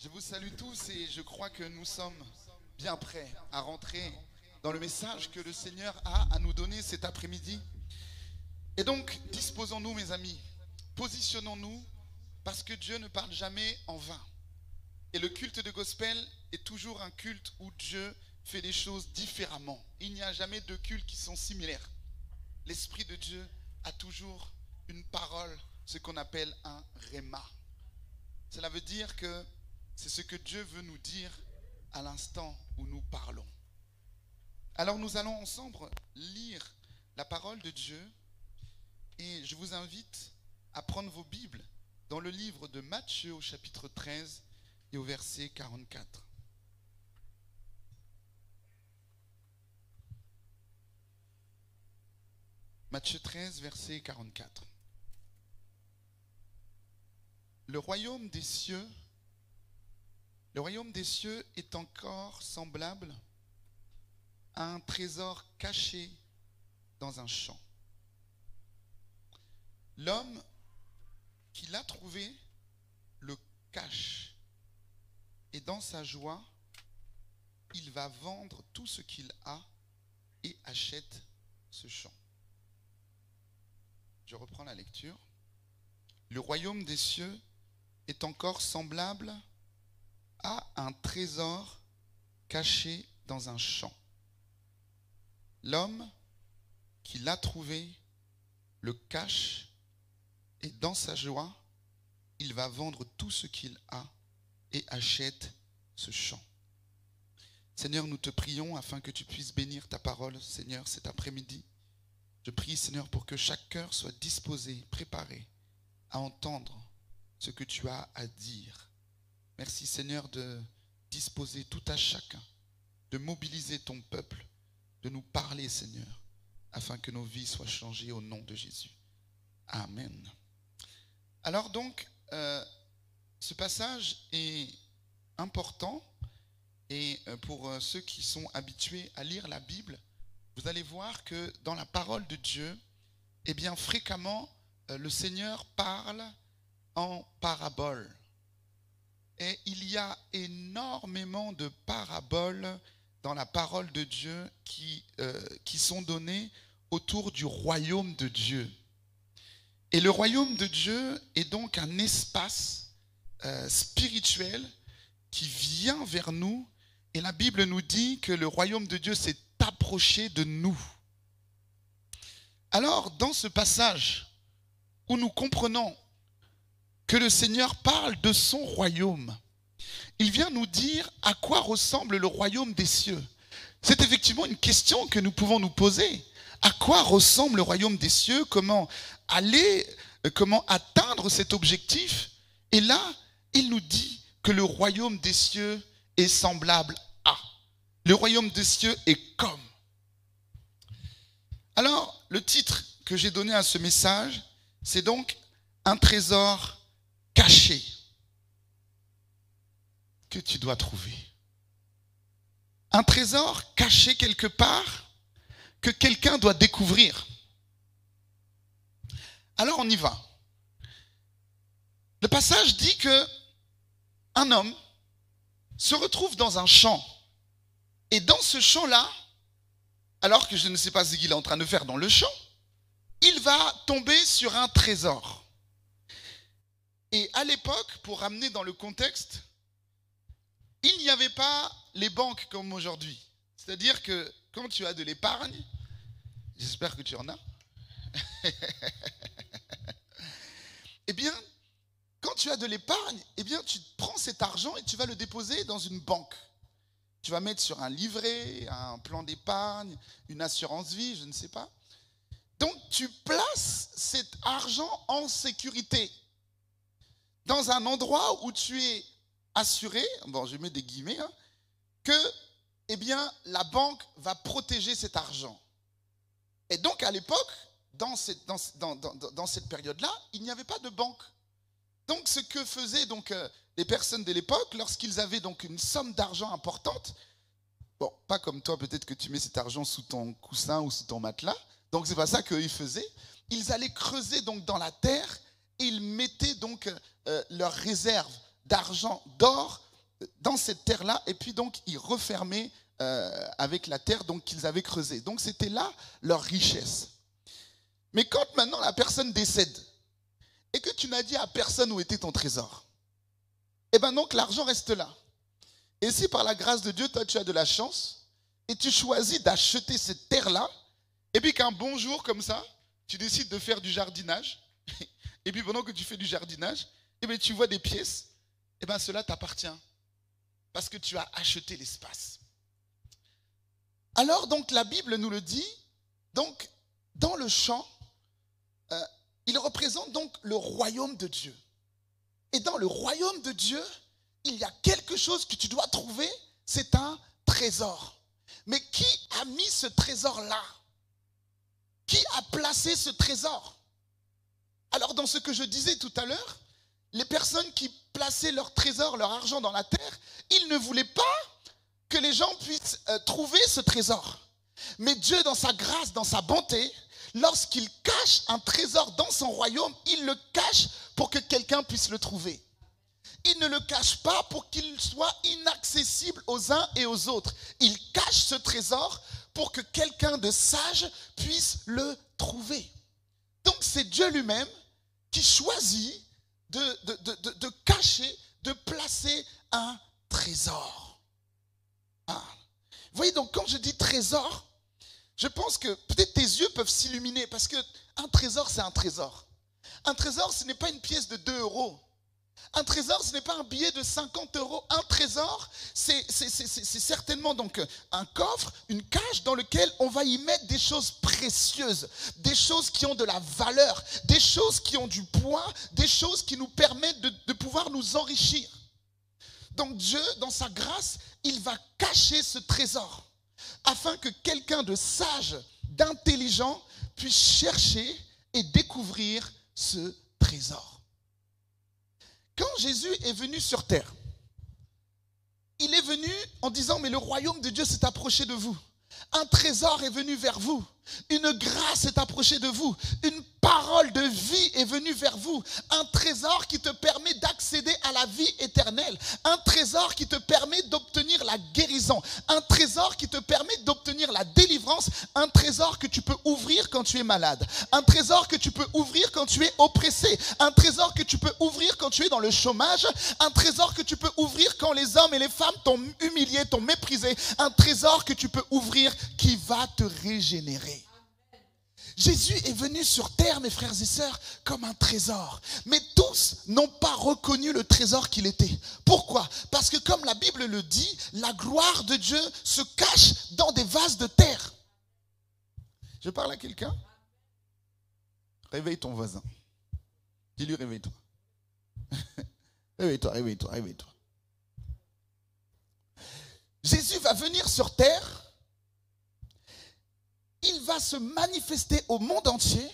Je vous salue tous et je crois que nous sommes bien prêts à rentrer dans le message que le Seigneur a à nous donner cet après-midi. Et donc, disposons-nous, mes amis, positionnons-nous parce que Dieu ne parle jamais en vain. Et le culte de gospel est toujours un culte où Dieu fait les choses différemment. Il n'y a jamais deux cultes qui sont similaires. L'Esprit de Dieu a toujours une parole, ce qu'on appelle un réma. Cela veut dire que c'est ce que Dieu veut nous dire à l'instant où nous parlons. Alors nous allons ensemble lire la parole de Dieu et je vous invite à prendre vos Bibles dans le livre de Matthieu au chapitre 13 et au verset 44. Matthieu 13, verset 44. Le royaume des cieux est encore semblable à un trésor caché dans un champ. L'homme qui l'a trouvé le cache et dans sa joie, il va vendre tout ce qu'il a et achète ce champ. Je reprends la lecture. Le royaume des cieux est encore semblable à un trésor caché dans un champ. L'homme qui l'a trouvé le cache et dans sa joie, il va vendre tout ce qu'il a et achète ce champ. Seigneur, nous te prions afin que tu puisses bénir ta parole, Seigneur, cet après-midi. Je prie, Seigneur, pour que chaque cœur soit disposé, préparé à entendre ce que tu as à dire. Merci, Seigneur, de disposer tout à chacun, de mobiliser ton peuple, de nous parler, Seigneur, afin que nos vies soient changées au nom de Jésus. Amen. Alors donc, ce passage est important et pour ceux qui sont habitués à lire la Bible, vous allez voir que dans la parole de Dieu, eh bien fréquemment, le Seigneur parle en paraboles. Et il y a énormément de paraboles dans la parole de Dieu qui sont données autour du royaume de Dieu. Et le royaume de Dieu est donc un espace spirituel qui vient vers nous. Et la Bible nous dit que le royaume de Dieu s'est approché de nous. Alors, dans ce passage où nous comprenons que le Seigneur parle de son royaume, il vient nous dire à quoi ressemble le royaume des cieux. C'est effectivement une question que nous pouvons nous poser. À quoi ressemble le royaume des cieux? Comment atteindre cet objectif? Et là, il nous dit que le royaume des cieux est semblable à. Le royaume des cieux est comme. Alors, le titre que j'ai donné à ce message, c'est donc un trésor caché que tu dois trouver. Un trésor caché quelque part que quelqu'un doit découvrir. Alors on y va. Le passage dit que un homme se retrouve dans un champ. Et dans ce champ-là, alors que je ne sais pas ce qu'il est en train de faire dans le champ, il va tomber sur un trésor. Et à l'époque, pour ramener dans le contexte, il n'y avait pas les banques comme aujourd'hui. C'est-à-dire que quand tu as de l'épargne, j'espère que tu en as, eh bien, quand tu as de l'épargne, eh bien, tu prends cet argent et tu vas le déposer dans une banque. Tu vas mettre sur un livret, un plan d'épargne, une assurance vie, je ne sais pas. Donc, tu places cet argent en sécurité dans un endroit où tu es assuré, bon, je mets des guillemets, que, eh bien, la banque va protéger cet argent. Et donc, à l'époque, dans cette période-là, il n'y avait pas de banque. Donc, ce que faisaient donc les personnes de l'époque, lorsqu'ils avaient donc une somme d'argent importante, bon, pas comme toi, peut-être que tu mets cet argent sous ton coussin ou sous ton matelas, donc c'est pas ça qu'eux ils faisaient. Ils allaient creuser donc dans la terre et ils mettaient donc leurs réserves d'argent, d'or dans cette terre-là, et puis donc ils refermaient avec la terre donc qu'ils avaient creusée. Donc c'était là leur richesse. Mais quand maintenant la personne décède, et que tu n'as dit à personne où était ton trésor, et bien donc l'argent reste là. Et si par la grâce de Dieu, toi tu as de la chance, et tu choisis d'acheter cette terre-là, et puis qu'un bon jour comme ça, tu décides de faire du jardinage, et puis pendant que tu fais du jardinage, et bien tu vois des pièces, et bien cela t'appartient, parce que tu as acheté l'espace. Alors donc la Bible nous le dit, donc dans le champ, il représente donc le royaume de Dieu. Et dans le royaume de Dieu, il y a quelque chose que tu dois trouver, c'est un trésor. Mais qui a mis ce trésor-là? Qui a placé ce trésor? Alors dans ce que je disais tout à l'heure, les personnes qui plaçaient leur trésor, leur argent dans la terre, ils ne voulaient pas que les gens puissent trouver ce trésor. Mais Dieu, dans sa grâce, dans sa bonté, lorsqu'il cache un trésor dans son royaume, il le cache pour que quelqu'un puisse le trouver. Il ne le cache pas pour qu'il soit inaccessible aux uns et aux autres. Il cache ce trésor pour que quelqu'un de sage puisse le trouver. Donc c'est Dieu lui-même qui choisit de cacher, de placer un trésor. Ah. Vous voyez, donc quand je dis trésor, je pense que peut-être tes yeux peuvent s'illuminer parce qu'un trésor, c'est un trésor. Un trésor, ce n'est pas une pièce de 2 euros. Un trésor, ce n'est pas un billet de 50 euros. Un trésor, c'est certainement donc un coffre, une cage dans lequel on va y mettre des choses précieuses, des choses qui ont de la valeur, des choses qui ont du poids, des choses qui nous permettent de pouvoir nous enrichir. Donc Dieu, dans sa grâce, il va cacher ce trésor afin que quelqu'un de sage, d'intelligent puisse chercher et découvrir ce trésor. Quand Jésus est venu sur terre, il est venu en disant, mais le royaume de Dieu s'est approché de vous. Un trésor est venu vers vous. Une grâce est approchée de vous. Une parole de vie est venue vers vous. Un trésor qui te permet d'accéder à la vie éternelle. Un trésor qui te permet d'obtenir la guérison. Un trésor qui te permet d'obtenir la délivrance. Un trésor que tu peux ouvrir quand tu es malade. Un trésor que tu peux ouvrir quand tu es oppressé. Un trésor que tu peux ouvrir quand tu es dans le chômage. Un trésor que tu peux ouvrir quand les hommes et les femmes t'ont humilié, t'ont méprisé. Un trésor que tu peux ouvrir qui va te régénérer. Jésus est venu sur terre, mes frères et sœurs, comme un trésor. Mais tous n'ont pas reconnu le trésor qu'il était. Pourquoi? Parce que comme la Bible le dit, la gloire de Dieu se cache dans des vases de terre. Je parle à quelqu'un? Réveille ton voisin. Dis-lui, réveille-toi. Réveille-toi, réveille-toi, réveille-toi. Jésus va venir sur terre. Il va se manifester au monde entier,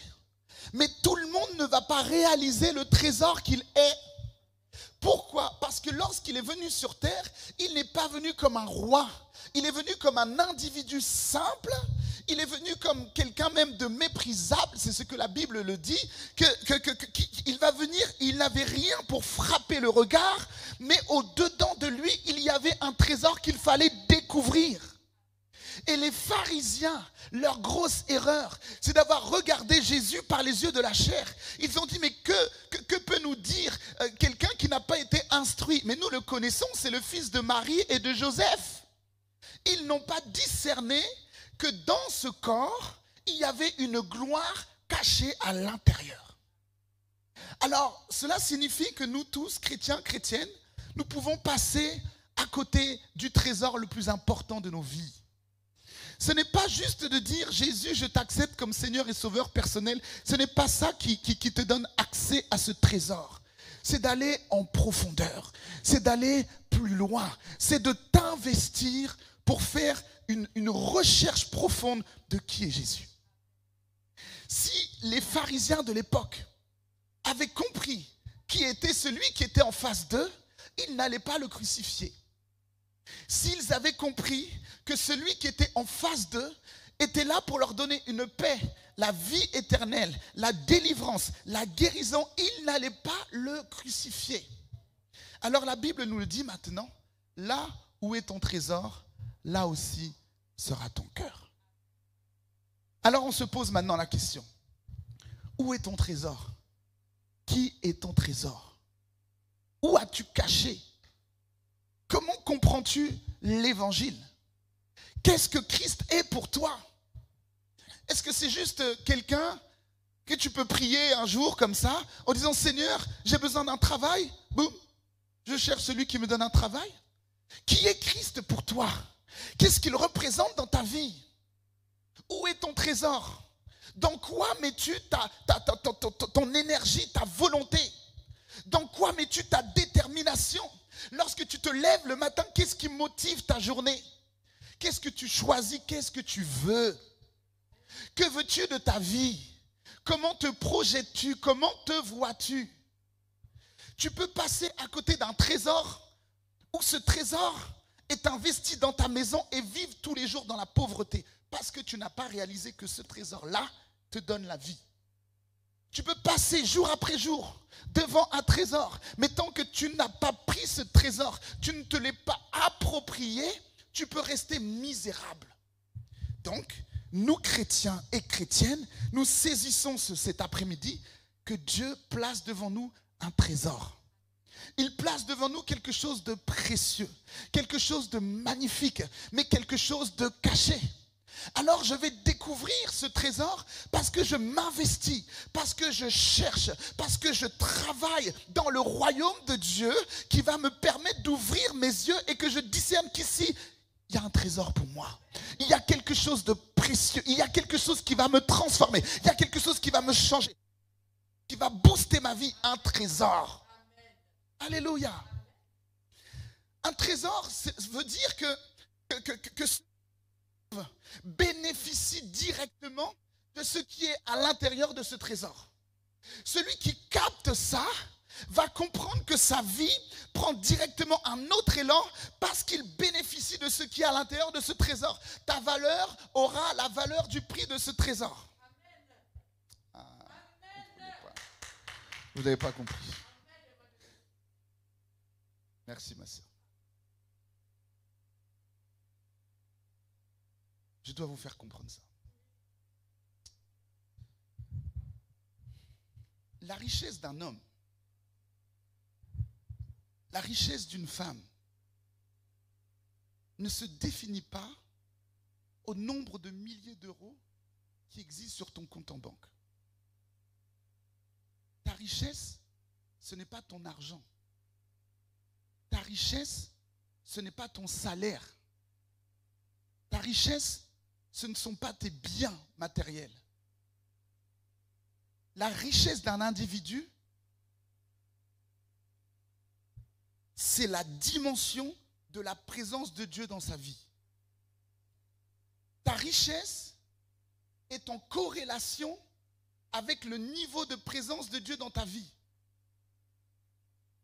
mais tout le monde ne va pas réaliser le trésor qu'il est. Pourquoi? Parce que lorsqu'il est venu sur terre, il n'est pas venu comme un roi. Il est venu comme un individu simple. Il est venu comme quelqu'un même de méprisable. C'est ce que la Bible le dit. Qu'il va venir, il n'avait rien pour frapper le regard, mais au-dedans de lui, il y avait un trésor qu'il fallait découvrir. Et les pharisiens, leur grosse erreur, c'est d'avoir regardé Jésus par les yeux de la chair. Ils ont dit, mais que peut nous dire quelqu'un qui n'a pas été instruit? Mais nous le connaissons, c'est le fils de Marie et de Joseph. Ils n'ont pas discerné que dans ce corps, il y avait une gloire cachée à l'intérieur. Alors, cela signifie que nous tous, chrétiens, chrétiennes, nous pouvons passer à côté du trésor le plus important de nos vies. Ce n'est pas juste de dire « Jésus, je t'accepte comme Seigneur et Sauveur personnel ». Ce n'est pas ça qui te donne accès à ce trésor. C'est d'aller en profondeur. C'est d'aller plus loin. C'est de t'investir pour faire une recherche profonde de qui est Jésus. Si les pharisiens de l'époque avaient compris qui était celui qui était en face d'eux, ils n'allaient pas le crucifier. S'ils avaient compris que celui qui était en face d'eux était là pour leur donner une paix, la vie éternelle, la délivrance, la guérison, ils n'allaient pas le crucifier. Alors la Bible nous le dit maintenant, là où est ton trésor, là aussi sera ton cœur. Alors on se pose maintenant la question. Où est ton trésor? Qui est ton trésor? Où as-tu caché? Comment comprends-tu l'évangile? Qu'est-ce que Christ est pour toi? Est-ce que c'est juste quelqu'un que tu peux prier un jour comme ça, en disant, Seigneur, j'ai besoin d'un travail, boum, je cherche celui qui me donne un travail? Qui est Christ pour toi? Qu'est-ce qu'il représente dans ta vie? Où est ton trésor? Dans quoi mets-tu ton énergie, ta volonté? Dans quoi mets-tu ta détermination? Lorsque tu te lèves le matin, qu'est-ce qui motive ta journée? Qu'est-ce que tu choisis? Qu'est-ce que tu veux? Que veux-tu de ta vie? Comment te projettes-tu? Comment te vois-tu? Tu peux passer à côté d'un trésor où ce trésor est investi dans ta maison et vivre tous les jours dans la pauvreté parce que tu n'as pas réalisé que ce trésor-là te donne la vie. Tu peux passer jour après jour devant un trésor, mais tant que tu n'as pas pris ce trésor, tu ne te l'es pas approprié, tu peux rester misérable. Donc, nous chrétiens et chrétiennes, nous saisissons cet après-midi que Dieu place devant nous un trésor. Il place devant nous quelque chose de précieux, quelque chose de magnifique, mais quelque chose de caché. Alors je vais découvrir ce trésor parce que je m'investis, parce que je cherche, parce que je travaille dans le royaume de Dieu qui va me permettre d'ouvrir mes yeux et que je discerne qu'ici, il y a un trésor pour moi. Il y a quelque chose de précieux, il y a quelque chose qui va me transformer, il y a quelque chose qui va me changer, qui va booster ma vie, un trésor. Alléluia. Un trésor veut dire que bénéficie directement de ce qui est à l'intérieur de ce trésor. Celui qui capte ça va comprendre que sa vie prend directement un autre élan parce qu'il bénéficie de ce qui est à l'intérieur de ce trésor. Ta valeur aura la valeur du prix de ce trésor. Ah, vous n'avez pas compris. Merci ma soeur. Je dois vous faire comprendre ça. La richesse d'un homme, la richesse d'une femme ne se définit pas au nombre de milliers d'euros qui existent sur ton compte en banque. Ta richesse, ce n'est pas ton argent. Ta richesse, ce n'est pas ton salaire. Ta richesse, ce ne sont pas tes biens matériels. La richesse d'un individu, c'est la dimension de la présence de Dieu dans sa vie. Ta richesse est en corrélation avec le niveau de présence de Dieu dans ta vie.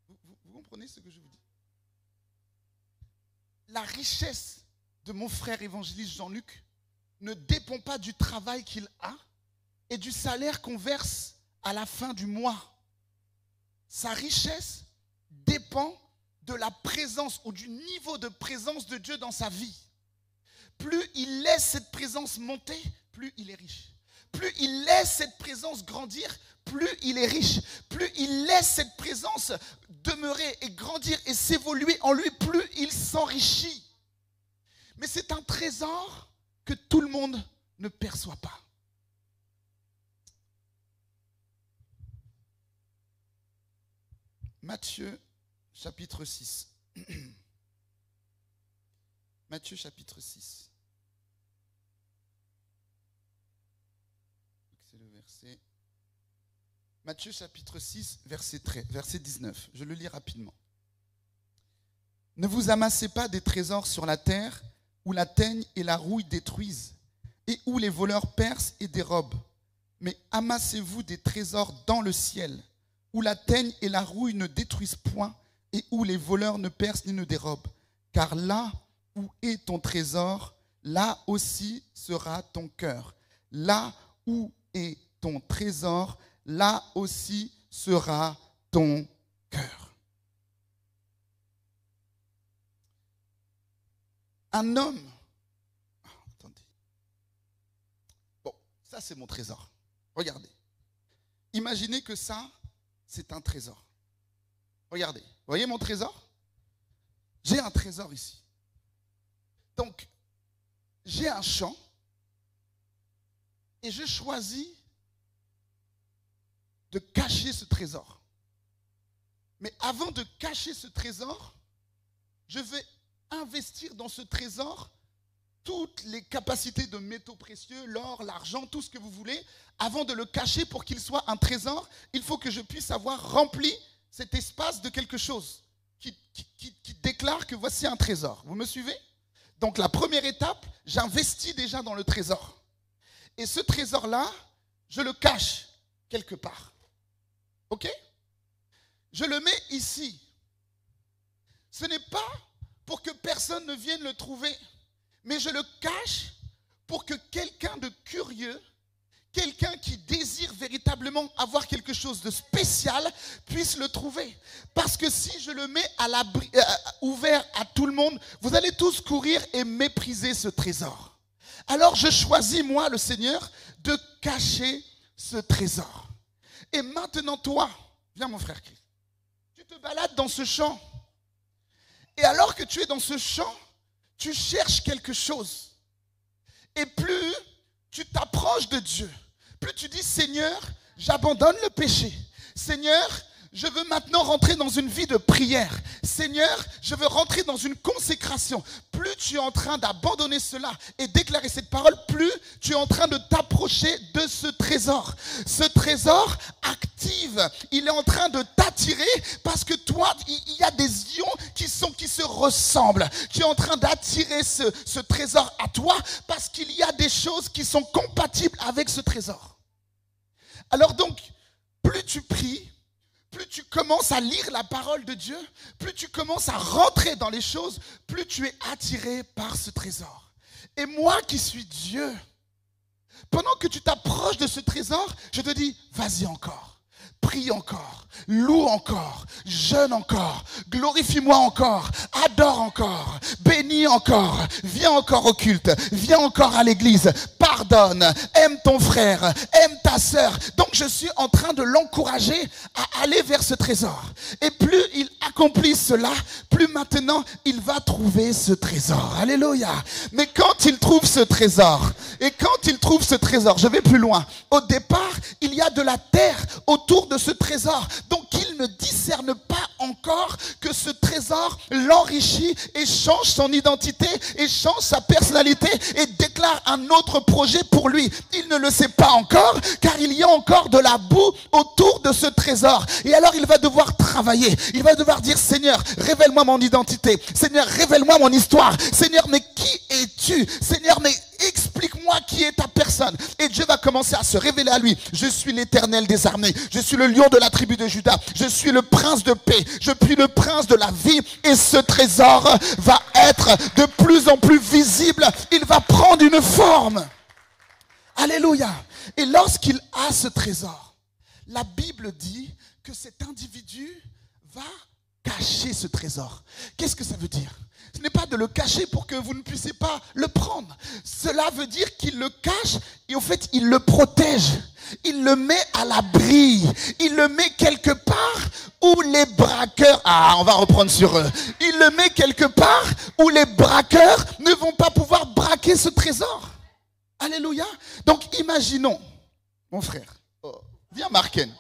Vous comprenez ce que je vous dis? La richesse de mon frère évangéliste Jean-Luc ne dépend pas du travail qu'il a et du salaire qu'on verse à la fin du mois. Sa richesse dépend de la présence ou du niveau de présence de Dieu dans sa vie. Plus il laisse cette présence monter, plus il est riche. Plus il laisse cette présence grandir, plus il est riche. Plus il laisse cette présence demeurer et grandir et s'évoluer en lui, plus il s'enrichit. Mais c'est un trésor que tout le monde ne perçoit pas. Matthieu chapitre 6. Matthieu chapitre 6. C'est le verset. Matthieu chapitre 6, verset 19. Je le lis rapidement. Ne vous amassez pas des trésors sur la terre où la teigne et la rouille détruisent et où les voleurs percent et dérobent. Mais amassez-vous des trésors dans le ciel où la teigne et la rouille ne détruisent point et où les voleurs ne percent ni ne dérobent. Car là où est ton trésor, là aussi sera ton cœur. Là où est ton trésor, là aussi sera ton cœur. un homme. Attendez. Bon, ça c'est mon trésor. Regardez. Imaginez que ça, c'est un trésor. Regardez. Vous voyez mon trésor? J'ai un trésor ici. Donc, j'ai un champ et je choisis de cacher ce trésor. Mais avant de cacher ce trésor, je vais investir dans ce trésor toutes les capacités de métaux précieux, l'or, l'argent, tout ce que vous voulez. Avant de le cacher pour qu'il soit un trésor, il faut que je puisse avoir rempli cet espace de quelque chose qui déclare que voici un trésor. Vous me suivez? Donc la première étape, j'investis déjà dans le trésor. Et ce trésor-là, je le cache quelque part. Ok? Je le mets ici. Ce n'est pas pour que personne ne vienne le trouver, mais je le cache pour que quelqu'un de curieux, quelqu'un qui désire véritablement avoir quelque chose de spécial, puisse le trouver. Parce que si je le mets à l'abri, ouvert à tout le monde, vous allez tous courir et mépriser ce trésor. Alors je choisis, moi, le Seigneur, de cacher ce trésor. Et maintenant, toi, viens mon frère Christ, tu te balades dans ce champ. Et alors que tu es dans ce champ, tu cherches quelque chose. Et plus tu t'approches de Dieu, plus tu dis, Seigneur, j'abandonne le péché. Seigneur, je veux maintenant rentrer dans une vie de prière. Seigneur, je veux rentrer dans une consécration. Plus tu es en train d'abandonner cela et déclarer cette parole, plus tu es en train de t'approcher de ce trésor. Ce trésor active, il est en train de t'attirer parce que toi, il y a des ions qui se ressemblent. Tu es en train d'attirer ce trésor à toi parce qu'il y a des choses qui sont compatibles avec ce trésor. Alors donc, plus tu pries, plus tu commences à lire la parole de Dieu, plus tu commences à rentrer dans les choses, plus tu es attiré par ce trésor. Et moi qui suis Dieu, pendant que tu t'approches de ce trésor, je te dis, vas-y encore. Prie encore, loue encore, jeûne encore, glorifie-moi encore, adore encore, bénis encore, viens encore au culte, viens encore à l'église, pardonne, aime ton frère, aime ta sœur. Donc je suis en train de l'encourager à aller vers ce trésor. Et plus il accomplit cela, plus maintenant il va trouver ce trésor. Alléluia. Mais quand il trouve ce trésor, je vais plus loin. Au départ, il y a de la terre autour de ce trésor. Donc il ne discerne pas encore que ce trésor l'enrichit et change son identité et change sa personnalité et déclare un autre projet pour lui. Il ne le sait pas encore car il y a encore de la boue autour de ce trésor. Et alors il va devoir travailler. Il va devoir dire, Seigneur, révèle-moi mon identité. Seigneur, révèle-moi mon histoire. Seigneur, mais qui es-tu? Seigneur, mais explique-moi qui est ta personne. Et Dieu va commencer à se révéler à lui. Je suis l'Éternel des armées. Je suis le lion de la tribu de Juda. Je suis le prince de paix. Je suis le prince de la vie. Et ce trésor va être de plus en plus visible. Il va prendre une forme. Alléluia. Et lorsqu'il a ce trésor, la Bible dit que cet individu va cacher ce trésor. Qu'est-ce que ça veut dire? Ce n'est pas de le cacher pour que vous ne puissiez pas le prendre. Cela veut dire qu'il le cache et en fait, il le protège. Il le met à l'abri. Il le met quelque part où les braqueurs... Ah, on va reprendre sur eux. Il le met quelque part où les braqueurs ne vont pas pouvoir braquer ce trésor. Alléluia. Donc, imaginons, mon frère. Oh, viens, Marken.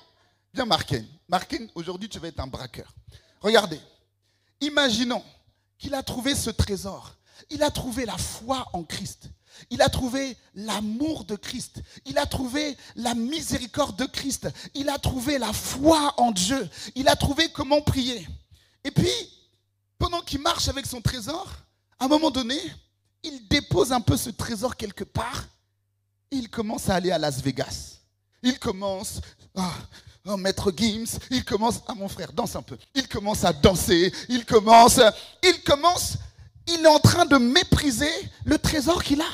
Viens, Marken. Marken, aujourd'hui, tu vas être un braqueur. Regardez. Imaginons qu'il a trouvé ce trésor. Il a trouvé la foi en Christ. Il a trouvé l'amour de Christ. Il a trouvé la miséricorde de Christ. Il a trouvé la foi en Dieu. Il a trouvé comment prier. Et puis, pendant qu'il marche avec son trésor, à un moment donné, il dépose un peu ce trésor quelque part et il commence à aller à Las Vegas. Il commence... Oh, Maître Gims, il commence, mon frère, danse un peu. Il commence à danser, il est en train de mépriser le trésor qu'il a.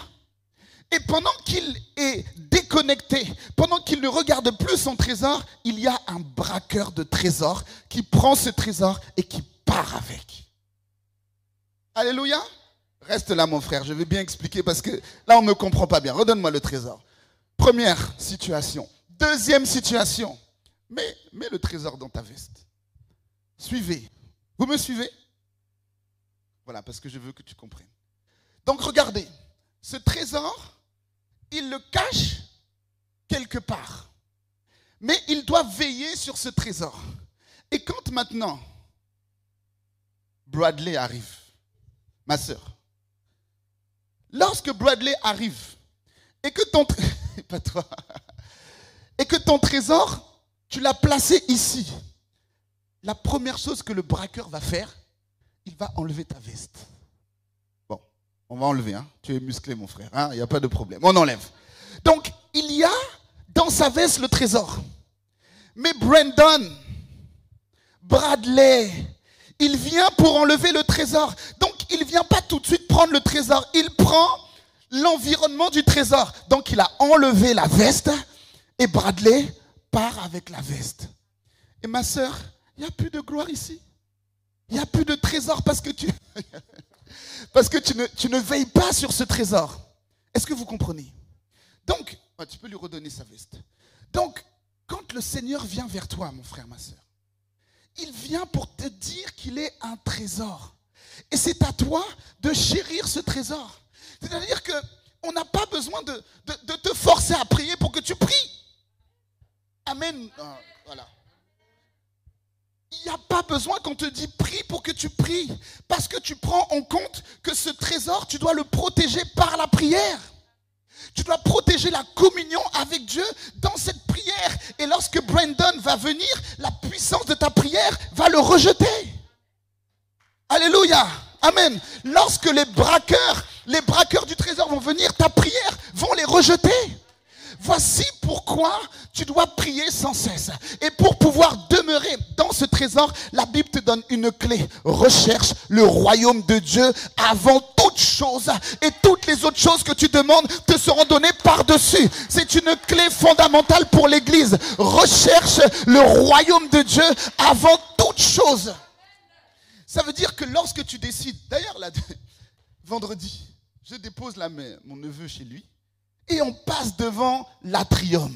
Et pendant qu'il est déconnecté, pendant qu'il ne regarde plus son trésor, il y a un braqueur de trésors qui prend ce trésor et qui part avec. Alléluia. Reste là, mon frère, je vais bien expliquer parce que là, on ne me comprend pas bien. Redonne-moi le trésor. Première situation. Deuxième situation. Mets le trésor dans ta veste. Suivez. Vous me suivez? Voilà, parce que je veux que tu comprennes. Donc, regardez. Ce trésor, il le cache quelque part. Mais il doit veiller sur ce trésor. Et quand maintenant, Bradley arrive, ma sœur, lorsque Bradley arrive, et que ton, pas toi, et que ton trésor, tu l'as placé ici, la première chose que le braqueur va faire, il va enlever ta veste. Bon, on va enlever, hein. Tu es musclé, mon frère, hein. Il n'y a pas de problème, on enlève. Donc, il y a dans sa veste le trésor. Mais Brandon, Bradley, il vient pour enlever le trésor. Donc, il ne vient pas tout de suite prendre le trésor. Il prend l'environnement du trésor. Donc, il a enlevé la veste et Bradley part avec la veste. Et ma sœur, il n'y a plus de gloire ici. Il n'y a plus de trésor parce que tu ne veilles pas sur ce trésor. Est-ce que vous comprenez? Donc, tu peux lui redonner sa veste. Donc, quand le Seigneur vient vers toi, mon frère, ma sœur, il vient pour te dire qu'il est un trésor. Et c'est à toi de chérir ce trésor. C'est-à-dire qu'on n'a pas besoin de te forcer à prier pour que tu pries. Amen. Voilà. Il n'y a pas besoin qu'on te dise prie pour que tu pries. Parce que tu prends en compte que ce trésor, tu dois le protéger par la prière. Tu dois protéger la communion avec Dieu dans cette prière. Et lorsque Brandon va venir, la puissance de ta prière va le rejeter. Alléluia. Amen. Lorsque les braqueurs du trésor vont venir, ta prière vont les rejeter. Voici pourquoi tu dois prier sans cesse. Et pour pouvoir demeurer dans ce trésor, la Bible te donne une clé. Recherche le royaume de Dieu avant toute chose. Et toutes les autres choses que tu demandes te seront données par-dessus. C'est une clé fondamentale pour l'Église. Recherche le royaume de Dieu avant toute chose. Ça veut dire que lorsque tu décides, d'ailleurs, vendredi, je dépose mon neveu chez lui. Et on passe devant l'atrium.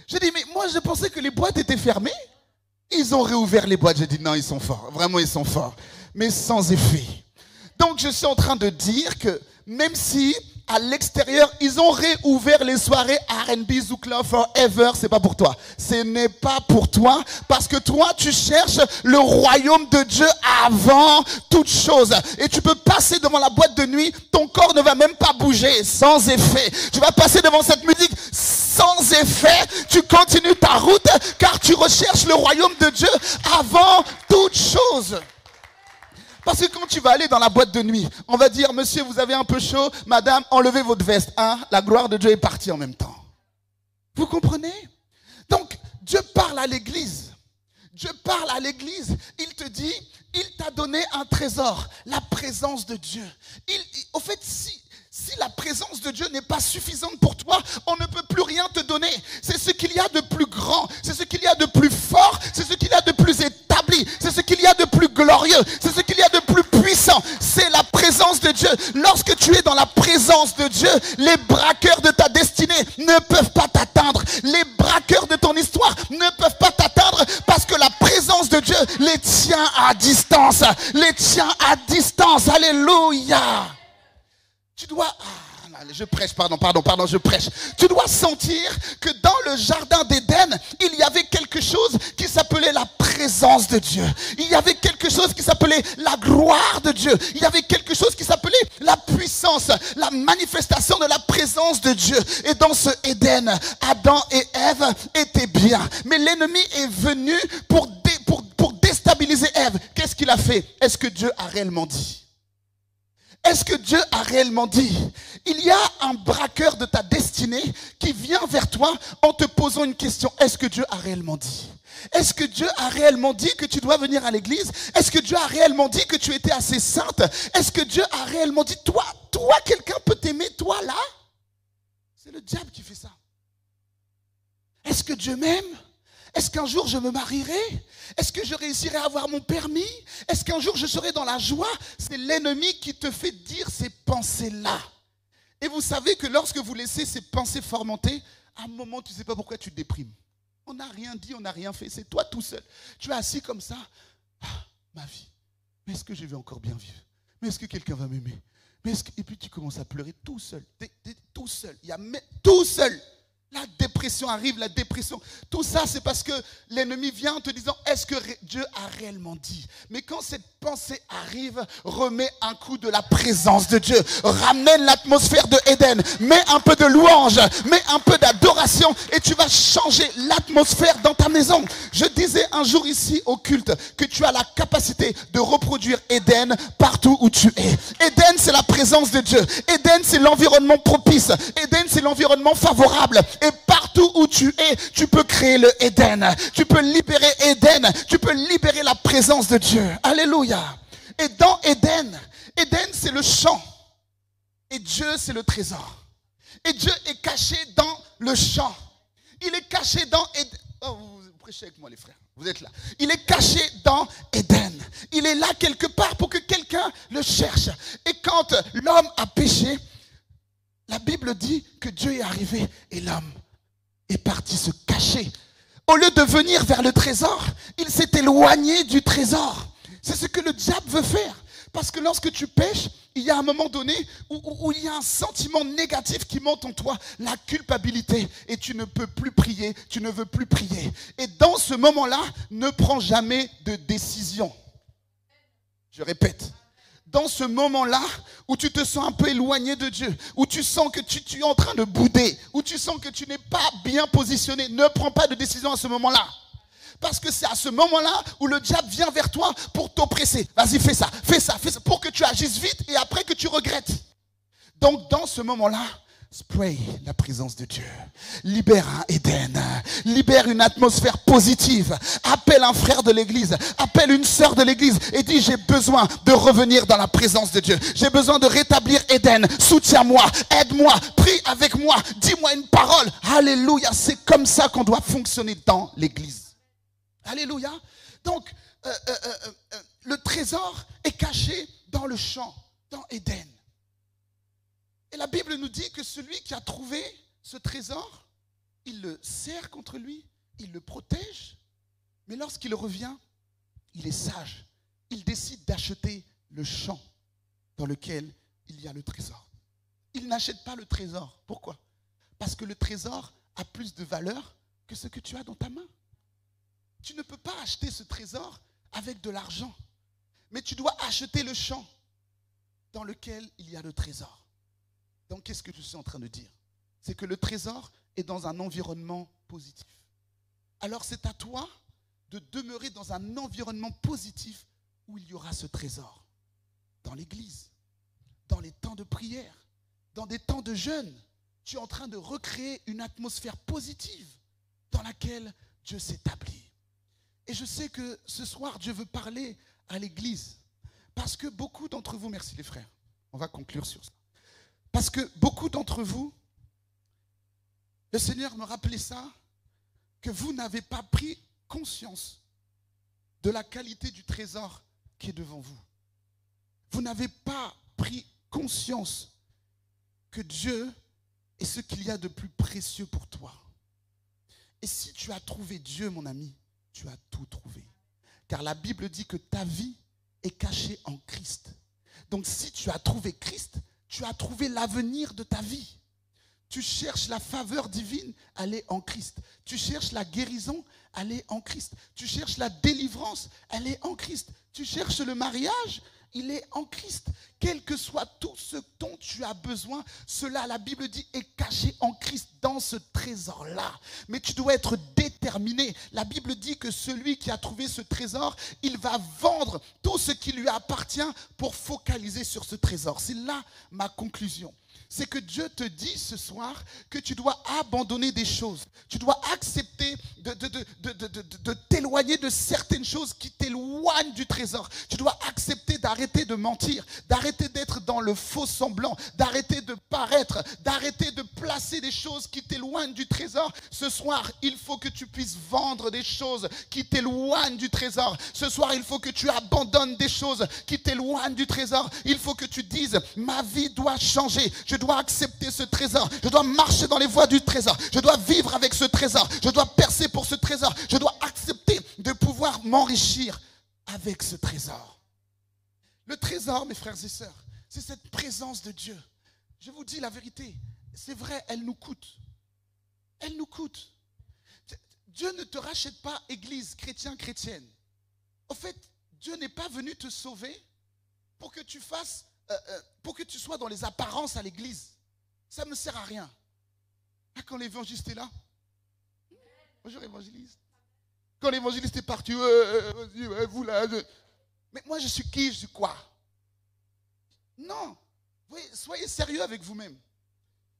Je dis, mais moi je pensais que les boîtes étaient fermées. Ils ont réouvert les boîtes. Je dis, non, ils sont forts. Vraiment, ils sont forts. Mais sans effet. Donc, je suis en train de dire que même si à l'extérieur, ils ont réouvert les soirées R&B, Zoukla, Forever, c'est pas pour toi. Ce n'est pas pour toi parce que toi, tu cherches le royaume de Dieu avant toute chose. Et tu peux passer devant la boîte de nuit, ton corps ne va même pas bouger, sans effet. Tu vas passer devant cette musique sans effet. Tu continues ta route car tu recherches le royaume de Dieu avant toute chose. Parce que quand tu vas aller dans la boîte de nuit, on va dire, monsieur, vous avez un peu chaud, madame, enlevez votre veste. Hein? La gloire de Dieu est partie en même temps. Vous comprenez? Donc, Dieu parle à l'église. Dieu parle à l'église. Il te dit, il t'a donné un trésor, la présence de Dieu. Au fait, si la présence de Dieu n'est pas suffisante pour toi, on ne peut plus rien te donner. C'est ce qu'il y a de plus grand, c'est ce qu'il y a de plus fort, c'est ce qu'il y a de plus établi, c'est ce qu'il y a de plus glorieux, c'est ce qu'il y a de plus puissant. C'est la présence de Dieu. Lorsque tu es dans la présence de Dieu, les braqueurs de ta destinée ne peuvent pas t'atteindre. Les braqueurs de ton histoire ne peuvent pas t'atteindre parce que la présence de Dieu les tient à distance. Les tient à distance. Alléluia. Tu dois, je prêche. Tu dois sentir que dans le jardin d'Éden, il y avait quelque chose qui s'appelait la présence de Dieu. Il y avait quelque chose qui s'appelait la gloire de Dieu. Il y avait quelque chose qui s'appelait la puissance, la manifestation de la présence de Dieu. Et dans ce Éden, Adam et Ève étaient bien. Mais l'ennemi est venu pour déstabiliser Ève. Qu'est-ce qu'il a fait? Est-ce que Dieu a réellement dit? Est-ce que Dieu a réellement dit? Il y a un braqueur de ta destinée qui vient vers toi en te posant une question. Est-ce que Dieu a réellement dit? Est-ce que Dieu a réellement dit que tu dois venir à l'église? Est-ce que Dieu a réellement dit que tu étais assez sainte? Est-ce que Dieu a réellement dit, toi, quelqu'un peut t'aimer, toi là? C'est le diable qui fait ça. Est-ce que Dieu m'aime? Est-ce qu'un jour je me marierai? Est-ce que je réussirai à avoir mon permis? Est-ce qu'un jour je serai dans la joie? C'est l'ennemi qui te fait dire ces pensées-là. Et vous savez que lorsque vous laissez ces pensées fermenter, à un moment, tu ne sais pas pourquoi tu te déprimes. On n'a rien dit, on n'a rien fait. C'est toi tout seul. Tu es assis comme ça. Ah, ma vie. Mais est-ce que je vais encore bien vivre? Mais est-ce que quelqu'un va m'aimer? Et puis tu commences à pleurer tout seul. T'es tout seul. Tout seul. La dépression arrive, la dépression. Tout ça, c'est parce que l'ennemi vient en te disant, est-ce que Dieu a réellement dit? Mais quand cette pensée arrive, remets un coup de la présence de Dieu. Ramène l'atmosphère de Éden. Mets un peu de louange, mets un peu d'adoration et tu vas changer l'atmosphère dans ta maison. Je disais un jour ici au culte que tu as la capacité de reproduire Éden partout où tu es. Éden, c'est la présence de Dieu. Éden, c'est l'environnement propice. Éden, c'est l'environnement favorable. Et partout où tu es, tu peux créer le Éden. Tu peux libérer Éden. Tu peux libérer la présence de Dieu. Alléluia. Et dans Éden, Éden c'est le champ. Et Dieu c'est le trésor. Et Dieu est caché dans le champ. Il est caché dans Éden. Oh, vous prêchez avec moi les frères. Vous êtes là. Il est caché dans Éden. Il est là quelque part pour que quelqu'un le cherche. Et quand l'homme a péché, la Bible dit que Dieu est arrivé et l'homme est parti se cacher. Au lieu de venir vers le trésor, il s'est éloigné du trésor. C'est ce que le diable veut faire. Parce que lorsque tu pêches, il y a un moment donné où il y a un sentiment négatif qui monte en toi, la culpabilité. Et tu ne peux plus prier, tu ne veux plus prier. Et dans ce moment-là, ne prends jamais de décision. Je répète. Dans ce moment-là, où tu te sens un peu éloigné de Dieu, où tu sens que tu es en train de bouder, où tu sens que tu n'es pas bien positionné, ne prends pas de décision à ce moment-là. Parce que c'est à ce moment-là où le diable vient vers toi pour t'oppresser. Vas-y, fais ça, pour que tu agisses vite et après que tu regrettes. Donc, dans ce moment-là, spray la présence de Dieu. Libère un Éden. Libère une atmosphère positive. Appelle un frère de l'église. Appelle une sœur de l'église et dis, j'ai besoin de revenir dans la présence de Dieu. J'ai besoin de rétablir Éden. Soutiens-moi, aide-moi, prie avec moi, dis-moi une parole. Alléluia, c'est comme ça qu'on doit fonctionner dans l'église. Alléluia. Donc, le trésor est caché dans le champ, dans Éden. Et la Bible nous dit que celui qui a trouvé ce trésor, il le serre contre lui, il le protège. Mais lorsqu'il revient, il est sage. Il décide d'acheter le champ dans lequel il y a le trésor. Il n'achète pas le trésor. Pourquoi? Parce que le trésor a plus de valeur que ce que tu as dans ta main. Tu ne peux pas acheter ce trésor avec de l'argent. Mais tu dois acheter le champ dans lequel il y a le trésor. Donc, qu'est-ce que je suis en train de dire? C'est que le trésor est dans un environnement positif. Alors, c'est à toi de demeurer dans un environnement positif où il y aura ce trésor. Dans l'église, dans les temps de prière, dans des temps de jeûne. Tu es en train de recréer une atmosphère positive dans laquelle Dieu s'établit. Et je sais que ce soir, Dieu veut parler à l'église. Parce que beaucoup d'entre vous, merci les frères, on va conclure sur ça. Parce que beaucoup d'entre vous, le Seigneur me rappelait ça, que vous n'avez pas pris conscience de la qualité du trésor qui est devant vous. Vous n'avez pas pris conscience que Dieu est ce qu'il y a de plus précieux pour toi. Et si tu as trouvé Dieu, mon ami, tu as tout trouvé. Car la Bible dit que ta vie est cachée en Christ. Donc si tu as trouvé Christ, tu as trouvé l'avenir de ta vie. Tu cherches la faveur divine, elle est en Christ. Tu cherches la guérison, elle est en Christ. Tu cherches la délivrance, elle est en Christ. Tu cherches le mariage, il est en Christ. Quel que soit tout ce dont tu as besoin, cela, la Bible dit, est caché en Christ dans ce trésor-là. Mais tu dois être déterminé. La Bible dit que celui qui a trouvé ce trésor, il va vendre tout ce qui lui appartient pour focaliser sur ce trésor. C'est là ma conclusion. C'est que Dieu te dit ce soir que tu dois abandonner des choses. Tu dois accepter de t'éloigner de certaines choses qui t'éloignent du trésor. Tu dois accepter d'arrêter de mentir, d'arrêter d'être dans le faux semblant, d'arrêter de paraître, d'arrêter de placer des choses qui t'éloignent du trésor. Ce soir, il faut que tu puisses vendre des choses qui t'éloignent du trésor. Ce soir, il faut que tu abandonnes des choses qui t'éloignent du trésor. Il faut que tu dises, ma vie doit changer. Je dois accepter ce trésor. Je dois marcher dans les voies du trésor. Je dois vivre avec ce trésor. Je dois percer pour ce trésor. Je dois accepter de pouvoir m'enrichir avec ce trésor. Le trésor, mes frères et sœurs, c'est cette présence de Dieu. Je vous dis la vérité, c'est vrai, elle nous coûte. Elle nous coûte. Dieu ne te rachète pas église, chrétien, chrétienne. En fait, Dieu n'est pas venu te sauver pour que tu fasses, pour que tu sois dans les apparences à l'église. Ça ne me sert à rien. Là, quand l'évangéliste est là, bonjour évangéliste. Quand l'évangéliste est parti, vous là, mais moi je suis qui, je suis quoi? Non. Oui, soyez sérieux avec vous-même.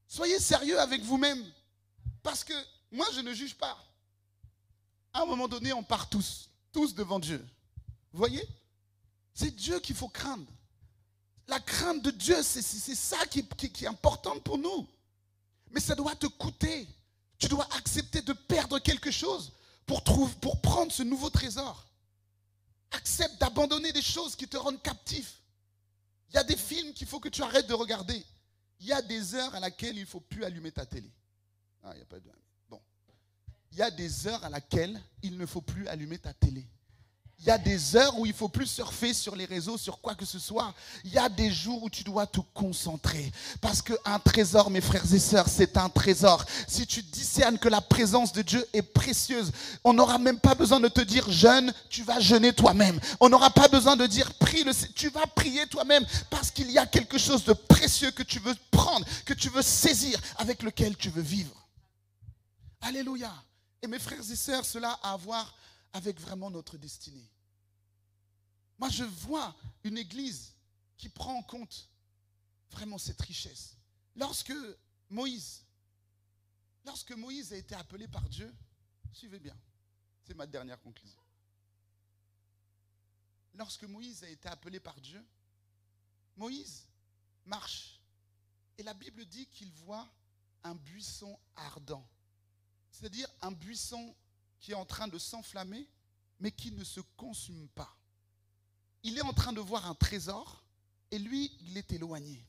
Soyez sérieux avec vous-même. Parce que moi, je ne juge pas. À un moment donné, on part tous devant Dieu. Vous voyez? C'est Dieu qu'il faut craindre. La crainte de Dieu, c'est ça qui est important pour nous. Mais ça doit te coûter. Tu dois accepter de perdre quelque chose pour prendre ce nouveau trésor. Accepte d'abandonner des choses qui te rendent captif. Il y a des films qu'il faut que tu arrêtes de regarder. Il y a des heures à laquelle il ne faut plus allumer ta télé. Ah, il n'y a pas de... Bon. Il y a des heures à laquelle il ne faut plus allumer ta télé. Il y a des heures où il ne faut plus surfer sur les réseaux, sur quoi que ce soit. Il y a des jours où tu dois te concentrer. Parce qu'un trésor, mes frères et sœurs, c'est un trésor. Si tu discernes que la présence de Dieu est précieuse, on n'aura même pas besoin de te dire jeûne, tu vas jeûner toi-même. On n'aura pas besoin de dire prie, tu vas prier toi-même. Parce qu'il y a quelque chose de précieux que tu veux prendre, que tu veux saisir, avec lequel tu veux vivre. Alléluia. Et mes frères et sœurs, cela a à voir avec vraiment notre destinée. Moi, je vois une église qui prend en compte vraiment cette richesse. Lorsque Moïse a été appelé par Dieu, suivez bien, c'est ma dernière conclusion. Lorsque Moïse a été appelé par Dieu, Moïse marche. Et la Bible dit qu'il voit un buisson ardent. C'est-à-dire un buisson qui est en train de s'enflammer, mais qui ne se consume pas. Il est en train de voir un trésor, et lui, il est éloigné.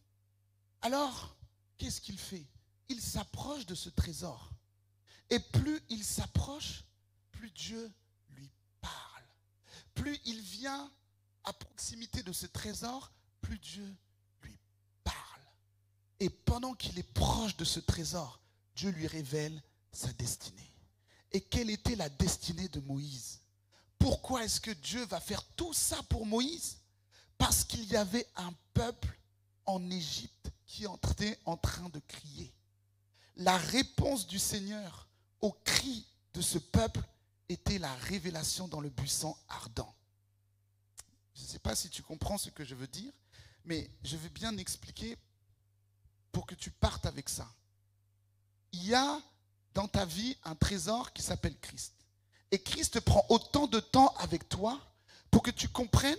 Alors, qu'est-ce qu'il fait? Il s'approche de ce trésor. Et plus il s'approche, plus Dieu lui parle. Plus il vient à proximité de ce trésor, plus Dieu lui parle. Et pendant qu'il est proche de ce trésor, Dieu lui révèle sa destinée. Et quelle était la destinée de Moïse? Pourquoi est-ce que Dieu va faire tout ça pour Moïse? Parce qu'il y avait un peuple en Égypte qui était en train de crier. La réponse du Seigneur au cri de ce peuple était la révélation dans le buisson ardent. Je ne sais pas si tu comprends ce que je veux dire, mais je vais bien expliquer pour que tu partes avec ça. Il y a dans ta vie un trésor qui s'appelle Christ. Et Christ prend autant de temps avec toi pour que tu comprennes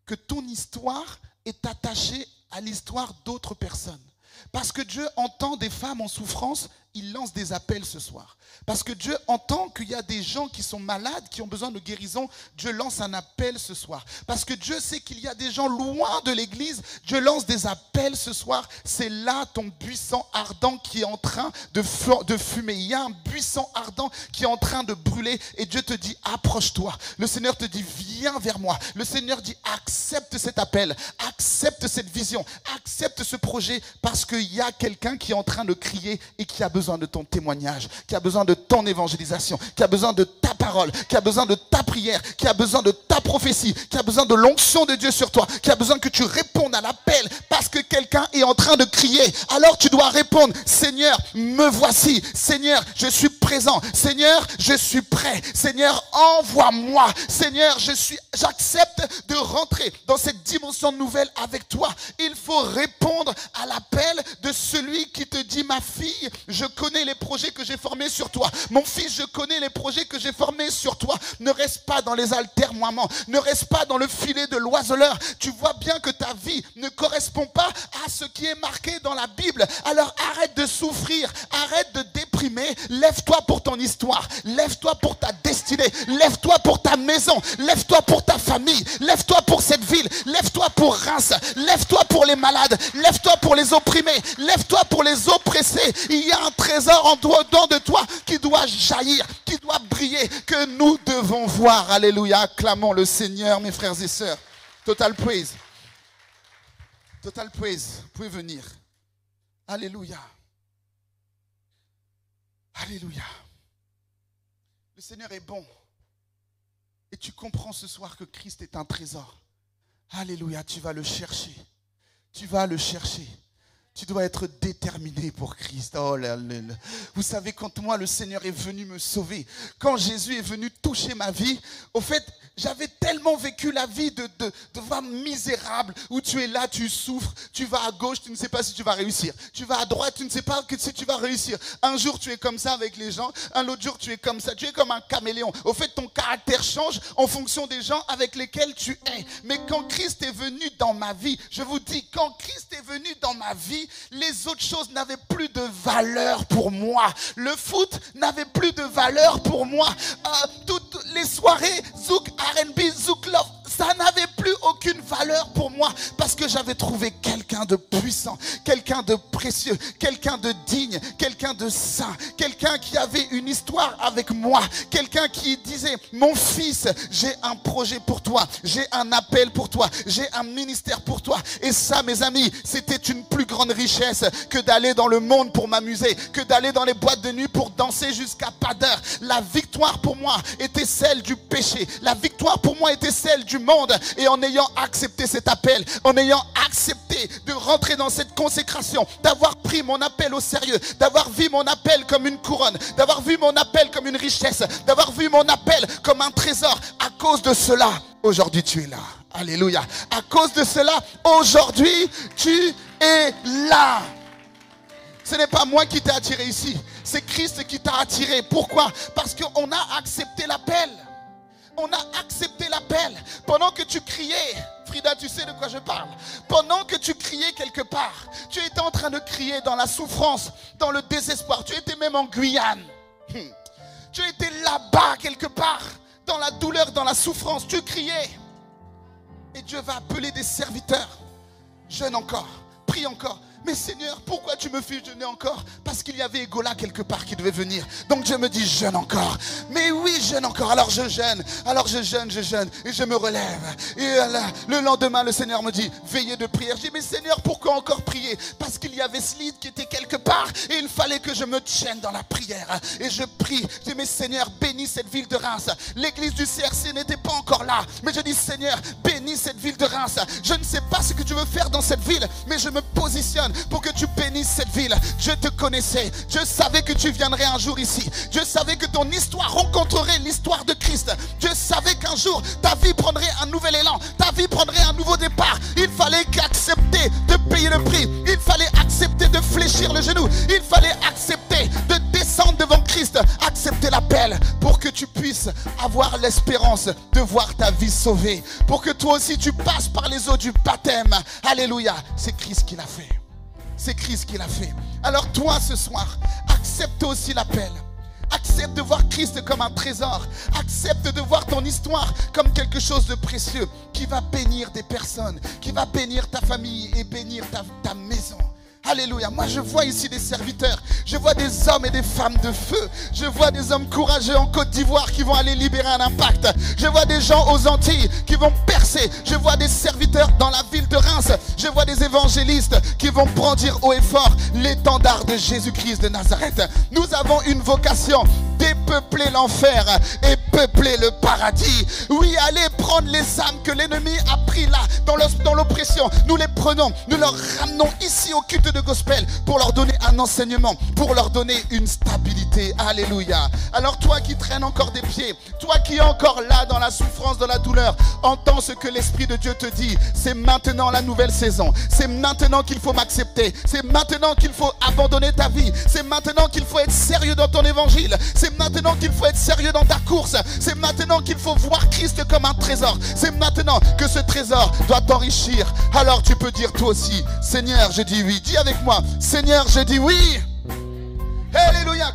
que ton histoire est attachée à l'histoire d'autres personnes. Parce que Dieu entend des femmes en souffrance, il lance des appels ce soir. Parce que Dieu entend qu'il y a des gens qui sont malades, qui ont besoin de guérison, Dieu lance un appel ce soir. Parce que Dieu sait qu'il y a des gens loin de l'église, Dieu lance des appels ce soir. C'est là ton buisson ardent qui est en train de fumer. Il y a un buisson ardent qui est en train de brûler et Dieu te dit approche-toi. Le Seigneur te dit viens vers moi. Le Seigneur dit accepte cet appel, accepte cette vision, accepte ce projet parce qu'il y a quelqu'un qui est en train de crier et qui a besoin de ton témoignage, qui a besoin de ton évangélisation, qui a besoin de ta parole, qui a besoin de ta prière, qui a besoin de ta prophétie, qui a besoin de l'onction de Dieu sur toi, qui a besoin que tu répondes à l'appel parce que quelqu'un est en train de crier. Alors tu dois répondre, Seigneur, me voici. Seigneur, je suis présent. Seigneur, je suis prêt. Seigneur, envoie-moi. Seigneur, j'accepte de rentrer dans cette dimension nouvelle avec toi. Il faut répondre à l'appel de celui qui te dit, ma fille, je connais les projets que j'ai formés sur toi. Mon fils, je connais les projets que j'ai formés sur toi. Ne reste pas dans les altermoiements. Ne reste pas dans le filet de l'oiseleur. Tu vois bien que ta vie ne correspond pas à ce qui est marqué dans la Bible. Alors arrête de souffrir. Arrête de déprimer. Lève-toi pour ton histoire. Lève-toi pour ta destinée. Lève-toi pour ta maison. Lève-toi pour ta famille. Lève-toi pour cette ville. Lève-toi pour Reims. Lève-toi pour les malades. Lève-toi pour les opprimés. Lève-toi pour les oppressés. Il y a un trésor en dedans de toi qui doit jaillir, qui doit briller, que nous devons voir. Alléluia. Acclamons le Seigneur, mes frères et sœurs. Total praise. Total praise. Vous pouvez venir. Alléluia. Alléluia. Le Seigneur est bon. Et tu comprends ce soir que Christ est un trésor. Alléluia, tu vas le chercher. Tu vas le chercher. Tu dois être déterminé pour Christ. Oh là là. Vous savez, quand moi, le Seigneur est venu me sauver, quand Jésus est venu toucher ma vie, au fait, j'avais tellement vécu la vie de femme misérable, où tu es là, tu souffres, tu vas à gauche, tu ne sais pas si tu vas réussir. Tu vas à droite, tu ne sais pas si tu vas réussir. Un jour, tu es comme ça avec les gens, un autre jour, tu es comme ça. Tu es comme un caméléon. Au fait, ton caractère change en fonction des gens avec lesquels tu es. Mais quand Christ est venu dans ma vie, je vous dis, quand Christ est venu dans ma vie, les autres choses n'avaient plus de valeur pour moi. Le foot n'avait plus de valeur pour moi. Toutes les soirées, Zouk, R&B, Zouk Love, ça n'avait plus aucune valeur pour moi parce que j'avais trouvé quelqu'un de puissant, quelqu'un de précieux, quelqu'un de digne, quelqu'un de saint, quelqu'un qui avait une histoire avec moi, quelqu'un qui disait, mon fils, j'ai un projet pour toi, j'ai un appel pour toi, j'ai un ministère pour toi. Et ça, mes amis, c'était une plus grande richesse que d'aller dans le monde pour m'amuser, que d'aller dans les boîtes de nuit pour danser jusqu'à pas d'heure. La victoire pour moi était celle du péché. La victoire pour moi était celle du monde. Et en ayant accepté cet appel, en ayant accepté de rentrer dans cette consécration, d'avoir pris mon appel au sérieux, d'avoir vu mon appel comme une couronne, d'avoir vu mon appel comme une richesse, d'avoir vu mon appel comme un trésor, à cause de cela, aujourd'hui tu es là. Alléluia. À cause de cela, aujourd'hui tu es là. Ce n'est pas moi qui t'ai attiré ici, c'est Christ qui t'a attiré. Pourquoi? Parce qu'on a accepté l'appel. On a accepté l'appel. Pendant que tu criais, Frida, tu sais de quoi je parle. Pendant que tu criais quelque part, tu étais en train de crier dans la souffrance, dans le désespoir. Tu étais même en Guyane. Tu étais là-bas quelque part, dans la douleur, dans la souffrance. Tu criais. Et Dieu va appeler des serviteurs. Jeûne encore, prie encore. Mais Seigneur, pourquoi tu me fais jeûner encore? Parce qu'il y avait Egola quelque part qui devait venir. Donc Dieu me dit, jeûne encore. Mais oui, jeûne encore. Alors je jeûne. Alors je jeûne. Et je me relève. Et là, le lendemain, le Seigneur me dit, veillez de prière. Je dis, mais Seigneur, pourquoi encore prier? Parce qu'il y avait Slid qui était quelque part. Et il fallait que je me tienne dans la prière. Et je prie. Je dis, mais Seigneur, bénis cette ville de Reims. L'église du CRC n'était pas encore là. Mais je dis, Seigneur, bénis cette ville de Reims. Je ne sais pas ce que tu veux faire dans cette ville. Mais je me positionne pour que tu bénisses cette ville. Je te connaissais. Je savais que tu viendrais un jour ici. Je savais que ton histoire rencontrerait l'histoire de Christ. Je savais qu'un jour ta vie prendrait un nouvel élan. Ta vie prendrait un nouveau départ. Il fallait qu'accepter de payer le prix. Il fallait accepter de fléchir le genou. Il fallait accepter de descendre devant Christ. Accepter l'appel pour que tu puisses avoir l'espérance de voir ta vie sauvée. Pour que toi aussi tu passes par les eaux du baptême. Alléluia. C'est Christ qui l'a fait. C'est Christ qui l'a fait. Alors toi ce soir, accepte aussi l'appel. Accepte de voir Christ comme un trésor. Accepte de voir ton histoire comme quelque chose de précieux qui va bénir des personnes, qui va bénir ta famille et bénir ta maison. Alléluia. Moi je vois ici des serviteurs. Je vois des hommes et des femmes de feu. Je vois des hommes courageux en Côte d'Ivoire qui vont aller libérer un impact. Je vois des gens aux Antilles qui vont percer. Je vois des serviteurs dans la ville de Reims. Je vois des évangélistes qui vont brandir haut et fort l'étendard de Jésus-Christ de Nazareth. Nous avons une vocation: dépeupler l'enfer et peupler le paradis. Oui, allez prendre les âmes que l'ennemi a pris là, dans l'oppression. Nous les prenons, nous leur ramenons ici au culte de gospel pour leur donner un enseignement, pour leur donner une stabilité. Alléluia. Alors toi qui traînes encore des pieds, toi qui es encore là dans la souffrance, dans la douleur, entends ce que l'Esprit de Dieu te dit. C'est maintenant la nouvelle saison. C'est maintenant qu'il faut m'accepter. C'est maintenant qu'il faut abandonner ta vie. C'est maintenant qu'il faut être sérieux dans ton évangile. C'est maintenant qu'il faut être sérieux dans ta course. C'est maintenant qu'il faut voir Christ comme un trésor. C'est maintenant que ce trésor doit t'enrichir. Alors tu peux dire toi aussi, Seigneur, je dis oui. Dis avec moi, Seigneur, je dis oui. Alléluia.